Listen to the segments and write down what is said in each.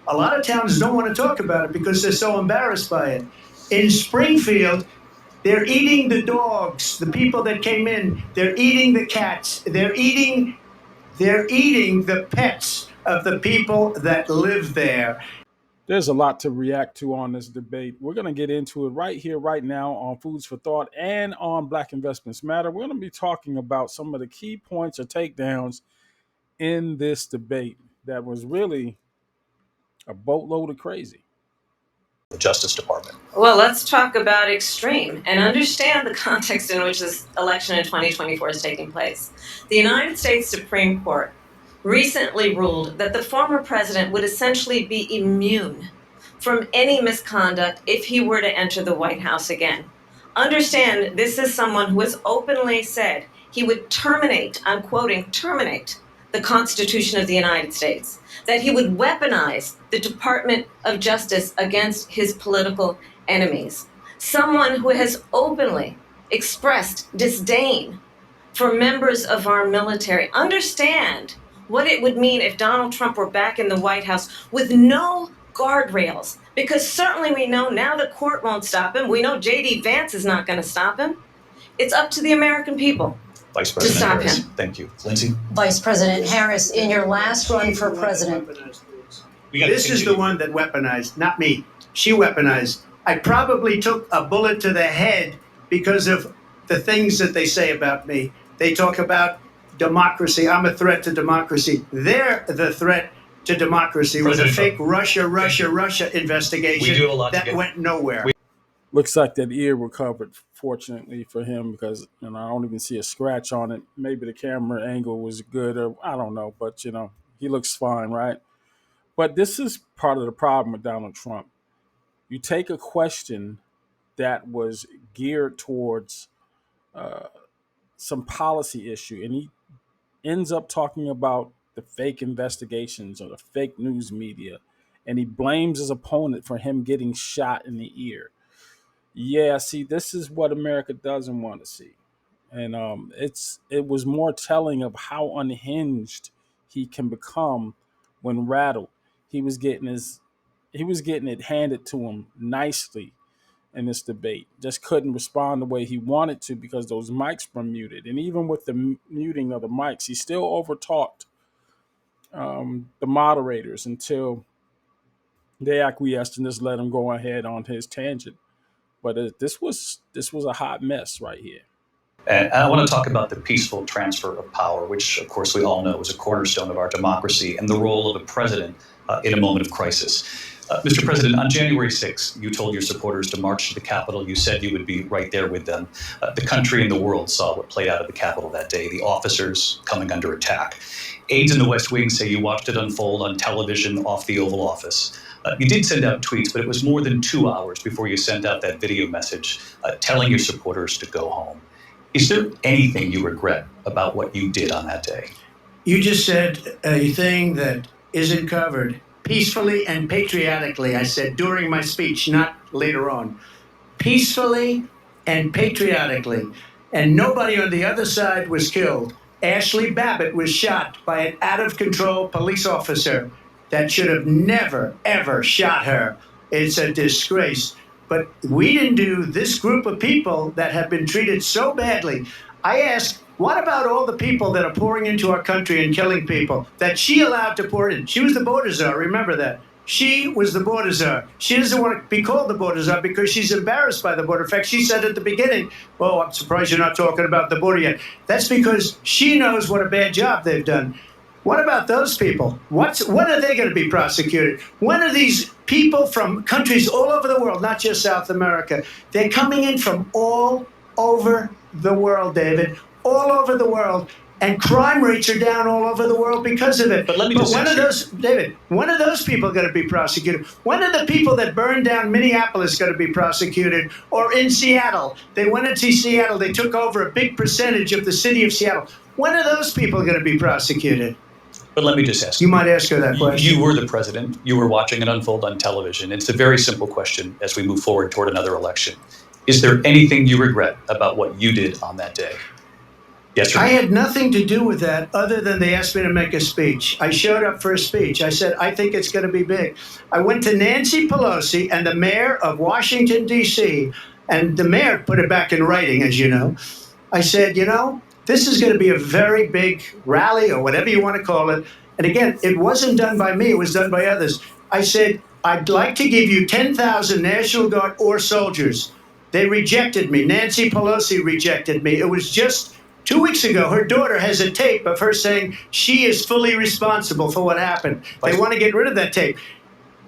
A lot of towns don't want to talk about it because they're so embarrassed by it. In Springfield, they're eating the dogs, the people that came in. They're eating the cats. They're eating the pets of the people that live there. There's a lot to react to on this debate. We're going to get into it right here, right now on Foods for Thought and on Black Investments Matter. We're going to be talking about some of the key points or takedowns in this debate that was really a boatload of crazy. The Justice Department. Well, let's talk about extreme and understand the context in which this election in 2024 is taking place. The United States Supreme Court recently ruled that the former president would essentially be immune from any misconduct if he were to enter the White House again. Understand, this is someone who has openly said he would terminate, I'm quoting, terminate the Constitution of the United States, that he would weaponize the Department of Justice against his political enemies. Someone who has openly expressed disdain for members of our military. Understand what it would mean if Donald Trump were back in the White House with no guardrails, because certainly we know now the court won't stop him. We know J.D. Vance is not going to stop him. It's up to the American people. Vice President stop Harris. him. Thank you. Lindsay? Vice President Harris, in your last run for president. This is the one that weaponized, not me. She weaponized. I probably took a bullet to the head because of the things that they say about me. They talk about democracy. I'm a threat to democracy. They're the threat to democracy with a fake Russia investigation We do have a lot to that get. went nowhere. Looks like that ear recovered, fortunately for him, because I don't even see a scratch on it. Maybe the camera angle was good, or I don't know, but he looks fine, right? But this is part of the problem with Donald Trump. You take a question that was geared towards some policy issue, and he ends up talking about the fake investigations or the fake news media, and he blames his opponent for him getting shot in the ear. Yeah, see, this is what America doesn't want to see, and it was more telling of how unhinged he can become when rattled. He was getting it handed to him nicely in this debate. Just couldn't respond the way he wanted to because those mics were muted, and even with the muting of the mics, he still overtalked the moderators until they acquiesced and just let him go ahead on his tangent. But this was a hot mess right here. And I want to talk about the peaceful transfer of power, which, of course, we all know is a cornerstone of our democracy, and the role of a president in a moment of crisis. Mr. President, on January 6th, you told your supporters to march to the Capitol. You said you would be right there with them. The country and the world saw what played out at the Capitol that day, the officers coming under attack. Aides in the West Wing say you watched it unfold on television off the Oval Office. You did send out tweets, but it was more than 2 hours before you sent out that video message telling your supporters to go home. Is there anything you regret about what you did on that day? You just said a thing that isn't covered. Peacefully and patriotically, I said during my speech, not later on. Peacefully and patriotically. And nobody on the other side was killed. Ashley Babbitt was shot by an out-of-control police officer that should have never, ever shot her. It's a disgrace. But we didn't do this group of people that have been treated so badly. I asked, what about all the people that are pouring into our country and killing people that she allowed to pour in? She was the border czar, remember that. She was the border czar. She doesn't want to be called the border czar because she's embarrassed by the border. In fact, she said at the beginning, oh, I'm surprised you're not talking about the border yet. That's because she knows what a bad job they've done. What about those people? When are they going to be prosecuted? When are these people from countries all over the world, not just South America? They're coming in from all over the world, David, all over the world. And crime rates are down all over the world because of it. But let me just ask you, David, when are those people going to be prosecuted? When are the people that burned down Minneapolis going to be prosecuted? Or in Seattle? They went into Seattle. They took over a big percentage of the city of Seattle. When are those people going to be prosecuted? But let me just ask you. You might ask her that question. You were the president. You were watching it unfold on television. It's a very simple question as we move forward toward another election. Is there anything you regret about what you did on that day? Yes, sir. I had nothing to do with that other than they asked me to make a speech. I showed up for a speech. I said, I think it's going to be big. I went to Nancy Pelosi and the mayor of Washington, D.C., and the mayor put it back in writing, as you know. I said, this is going to be a very big rally or whatever you want to call it. And again, it wasn't done by me, it was done by others. I said, I'd like to give you 10,000 National Guard or soldiers. They rejected me. Nancy Pelosi rejected me. It was just 2 weeks ago. Her daughter has a tape of her saying she is fully responsible for what happened. They want to get rid of that tape.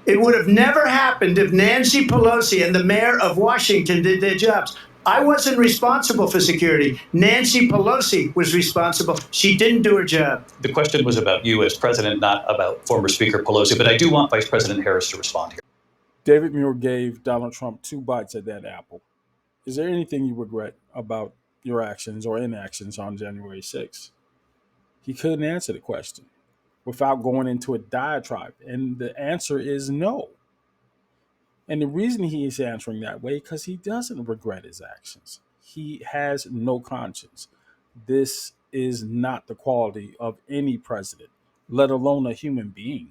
It would have never happened if Nancy Pelosi and the mayor of Washington did their jobs. I wasn't responsible for security. Nancy Pelosi was responsible. She didn't do her job. The question was about you as president, not about former Speaker Pelosi, but I do want Vice President Harris to respond here. David Muir gave Donald Trump 2 bites at that apple. Is there anything you regret about your actions or inactions on January 6th? He couldn't answer the question without going into a diatribe, and the answer is no. And the reason he is answering that way because he doesn't regret his actions. He has no conscience. This is not the quality of any president, let alone a human being.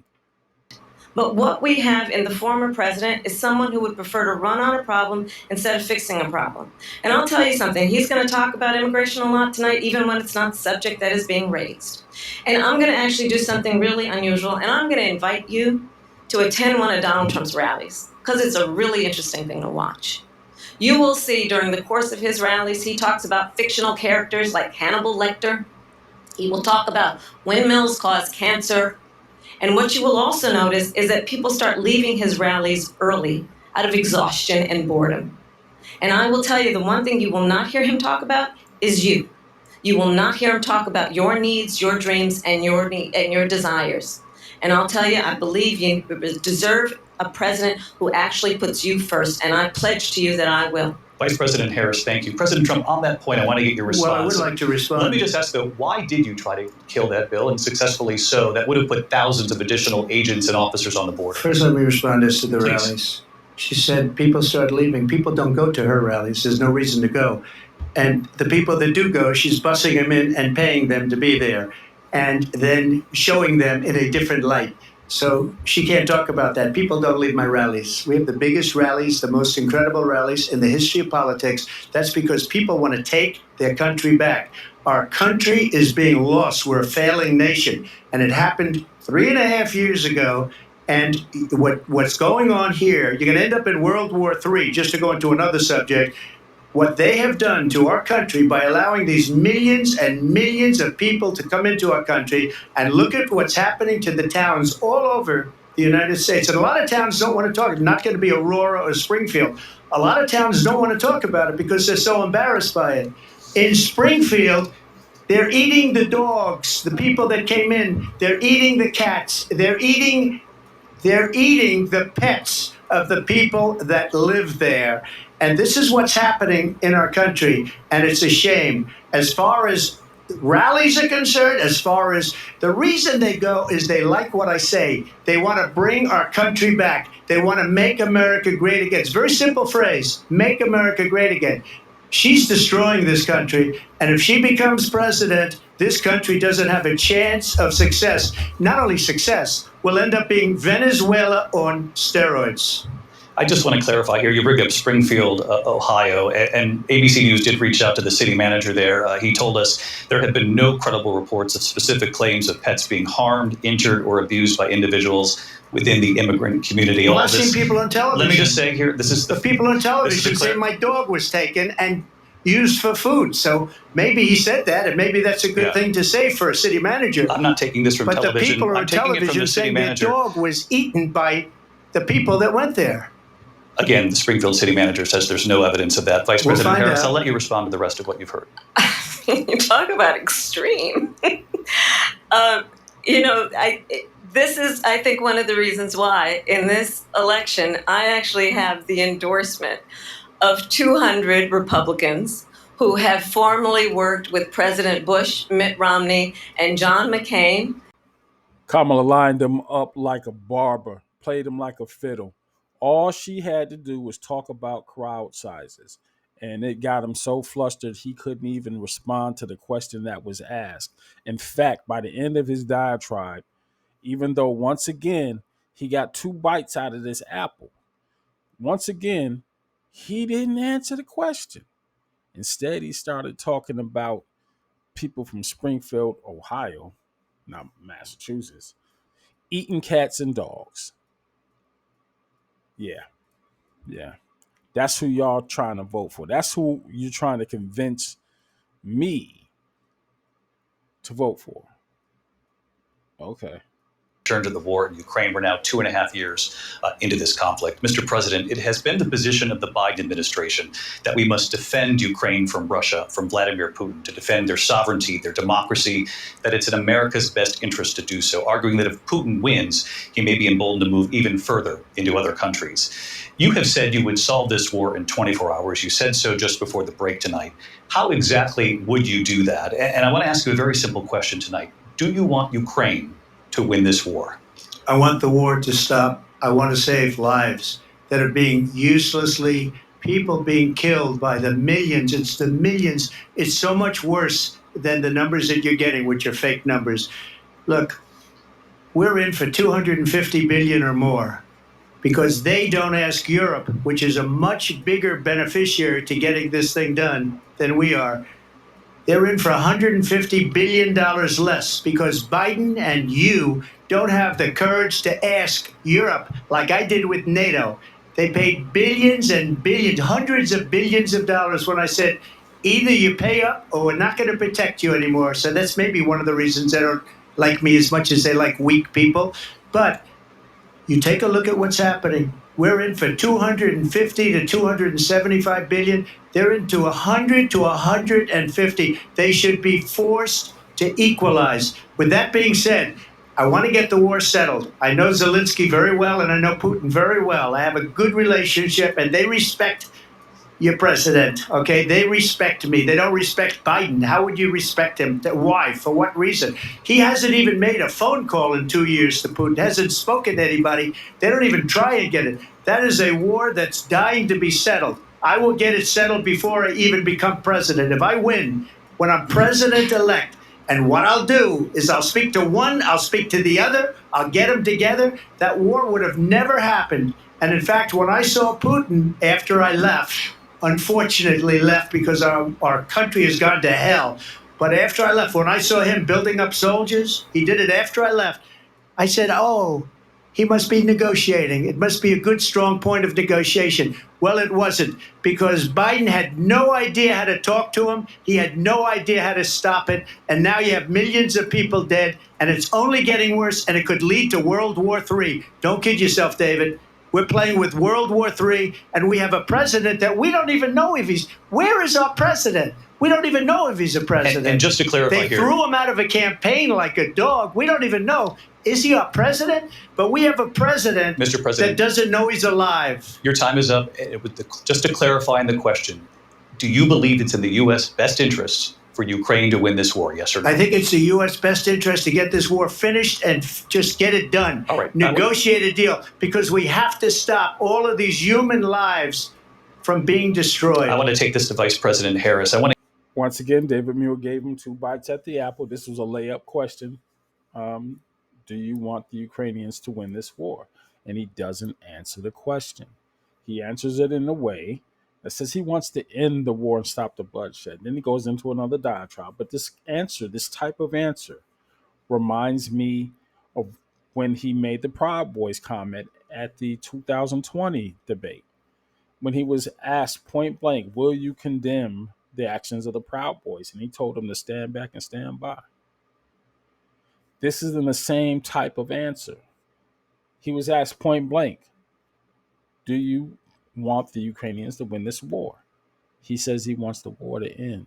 But what we have in the former president is someone who would prefer to run on a problem instead of fixing a problem. And I'll tell you something, he's going to talk about immigration a lot tonight, even when it's not the subject that is being raised. And I'm going to actually do something really unusual, and I'm going to invite you to attend one of Donald Trump's rallies, because it's a really interesting thing to watch. You will see during the course of his rallies, he talks about fictional characters like Hannibal Lecter. He will talk about windmills cause cancer. And what you will also notice is that people start leaving his rallies early out of exhaustion and boredom. And I will tell you, the one thing you will not hear him talk about is you. You will not hear him talk about your needs, your dreams, and your desires. And I'll tell you, I believe you deserve a president who actually puts you first, and I pledge to you that I will. Vice President Harris, thank you. President Trump, on that point, I want to get your response. Well, I would like to respond. Let me just ask, though, why did you try to kill that bill, and successfully so? That would have put thousands of additional agents and officers on the border. First, let me respond as to the Please. rallies. She said people start leaving. People don't go to her rallies. There's no reason to go. And the people that do go, she's bussing them in and paying them to be there, and then showing them in a different light. So she can't talk about that. People don't leave my rallies. We have the biggest rallies, the most incredible rallies in the history of politics. That's because people want to take their country back. Our country is being lost. We're a failing nation. And it happened 3.5 years ago. And what's going on here, you're going to end up in World War III, just to go into another subject. What they have done to our country by allowing these millions and millions of people to come into our country, and look at what's happening to the towns all over the United States. And a lot of towns don't want to talk. It's not going to be Aurora or Springfield. A lot of towns don't want to talk about it because they're so embarrassed by it. In Springfield, they're eating the dogs, the people that came in. They're eating the cats. They're eating the pets of the people that live there. And this is what's happening in our country, and it's a shame. As far as rallies are concerned, as far as the reason they go is they like what I say. They want to bring our country back. They want to make America great again. It's a very simple phrase, make America great again. She's destroying this country, and if she becomes president, this country doesn't have a chance of success. Not only success, we'll end up being Venezuela on steroids. I just want to clarify here. You bring up Springfield, Ohio, and ABC News did reach out to the city manager there. He told us there had been no credible reports of specific claims of pets being harmed, injured, or abused by individuals within the immigrant community. Well, I've seen people on television. Let me just say here, this is the people on television say my dog was taken and used for food. So maybe he said that, and maybe that's a good thing to say for a city manager. I'm not taking this from television. But the people I'm on taking it from television the city saying manager. their dog was eaten by the people that went there. Again, the Springfield city manager says there's no evidence of that. Vice We'll President find Harris, out. I'll let you respond to the rest of what you've heard. You talk about extreme. This is, I think, one of the reasons why in this election, I actually have the endorsement of 200 Republicans who have formerly worked with President Bush, Mitt Romney, and John McCain. Kamala lined them up like a barber, played them like a fiddle. All she had to do was talk about crowd sizes. And it got him so flustered he couldn't even respond to the question that was asked. In fact, by the end of his diatribe, even though once again he got 2 bites out of this apple, once again, he didn't answer the question. Instead, he started talking about people from Springfield, Ohio, not Massachusetts, eating cats and dogs. Yeah, yeah. That's who y'all trying to vote for. That's who you're trying to convince me to vote for. Okay. Return to the war in Ukraine. We're now 2.5 years into this conflict. Mr. President, it has been the position of the Biden administration that we must defend Ukraine from Russia, from Vladimir Putin, to defend their sovereignty, their democracy, that it's in America's best interest to do so, arguing that if Putin wins, he may be emboldened to move even further into other countries. You have said you would solve this war in 24 hours. You said so just before the break tonight. How exactly would you do that? And I want to ask you a very simple question tonight. Do you want Ukraine to win this war? I want the war to stop. I want to save lives that are being uselessly, people being killed by the millions. It's the millions. It's so much worse than the numbers that you're getting, which are fake numbers. Look, we're in for 250 billion or more because they don't ask Europe, which is a much bigger beneficiary to getting this thing done than we are. They're in for $150 billion less because Biden and you don't have the courage to ask Europe like I did with NATO. They paid billions and billions, hundreds of billions of dollars when I said, either you pay up or we're not going to protect you anymore. So that's maybe one of the reasons they don't like me as much as they like weak people. But you take a look at what's happening. We're in for 250 to 275 billion. They're into 100 to 150. They should be forced to equalize. With that being said, I want to get the war settled. I know Zelensky very well, and I know Putin very well. I have a good relationship, and they respect your president, okay? They respect me. They don't respect Biden. How would you respect him? Why? For what reason? He hasn't even made a phone call in 2 years to Putin, hasn't spoken to anybody. They don't even try and get it. That is a war that's dying to be settled. I will get it settled before I even become president. If I win, when I'm president-elect, and what I'll do is I'll speak to one, I'll speak to the other, I'll get them together. That war would have never happened. And in fact, when I saw Putin after I left, unfortunately left because our country has gone to hell. But after I left, when I saw him building up soldiers, he did it after I left. I said, oh, he must be negotiating. It must be a good, strong point of negotiation. Well, it wasn't, because Biden had no idea how to talk to him. He had no idea how to stop it. And now you have millions of people dead, and it's only getting worse, and it could lead to World War III. Don't kid yourself, David. We're playing with World War III, and we have a president that we don't even know if he's. Where is our president? We don't even know if he's a president. And just to clarify they here, threw him out of a campaign like a dog. We don't even know. Is he our president? But we have a president, Mr. President, that doesn't know he's alive. your time is up. Just to clarify in the question, do you believe it's in the U.S. best interests for Ukraine to win this war, yes or no? I think it's the U.S. best interest to get this war finished and just get it done. All right. Negotiate a deal, because we have to stop all of these human lives from being destroyed. I want to take this to Vice President Harris. Once again, David Muir gave him 2 bites at the apple. This was a layup question. Do you want the Ukrainians to win this war? And he doesn't answer the question. He answers it in a way that says he wants to end the war and stop the bloodshed. Then he goes into another diatribe. But this answer, this type of answer, reminds me of when he made the Proud Boys comment at the 2020 debate, when he was asked point blank, will you condemn the actions of the Proud Boys? And he told them to stand back and stand by. This is in the same type of answer. He was asked point blank, do you want the Ukrainians to win this war? He says he wants the war to end.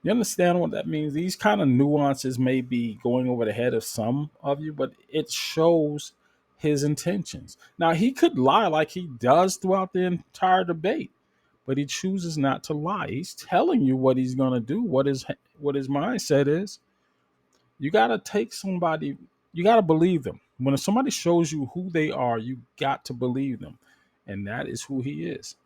You understand what that means? These kind of nuances may be going over the head of some of you, but it shows his intentions. Now, he could lie like he does throughout the entire debate, but he chooses not to lie. He's telling you what he's going to do, what his mindset is. You got to take somebody, you got to believe them. When somebody shows you who they are, you got to believe them. And that is who he is.